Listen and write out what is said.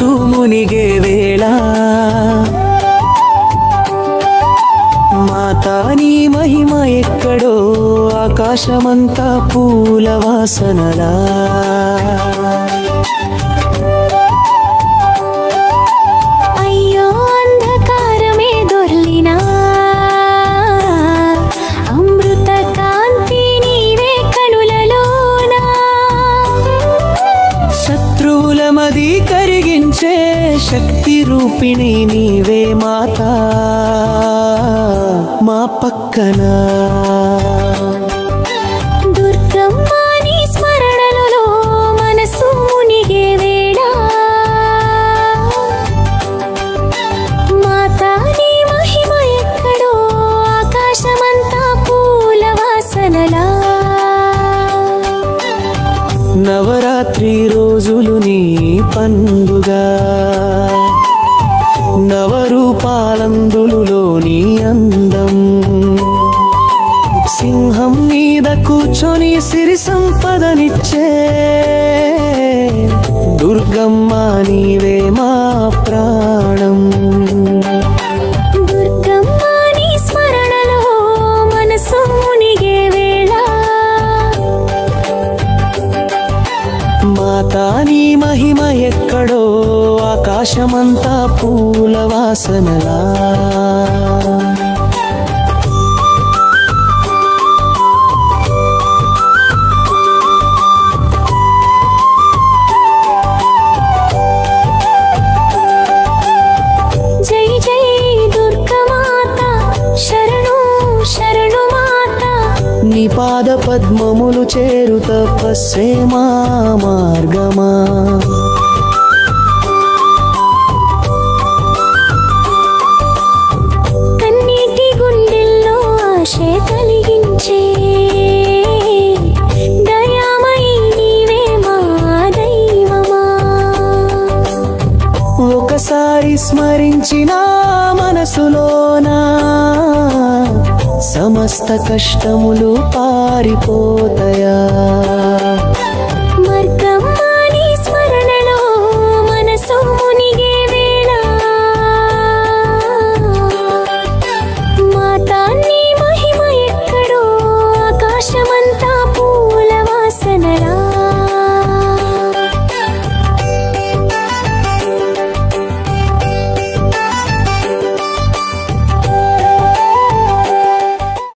మనసు మునిగే వేళ మాతా నీ మహిమ ఎక్కడో ఆకాశమంతా పూల వాసనలా అయ్యో అంధకారమే దొర్లినా అమృత కాంతి నీవే కనులలోనా శత్రువుల మది కరిగించే శక్తి రూపిణి నీవే మాతా మా పక్కన దుర్గమ్మ నీ స్మరణలో మనసు మునిగే వేళ మాతా నీ మహిమ ఎక్కడో ఆకాశమంతా పూల వాసనలా నవరాత్రి రోజులు నీ పండుగ నవరూపాలందులో నీ అందం సింహం మీద కూర్చొని సిరి సంపదనిచ్చే దుర్గమ్మ నీవే మా ప్రాణం దుర్గమ్మ నీ స్మరణలో మనసు మునిగే వేళ మాతా నీ మహిమ ఎక్కడో ఆకాశమంతా పూల వాసనలా జై జై దుర్గమాత శరణు శరణు మాత నీ పాద పద్మములు చేరు తపస్సే మా మార్గమా కన్నీటి గుండెల్లో ఆశే కలిగించే దయామయి నీవే మా దైవమా ఒకసారి స్మరించిన మనసులోనా సమస్త కష్టములు పారిపోతాయా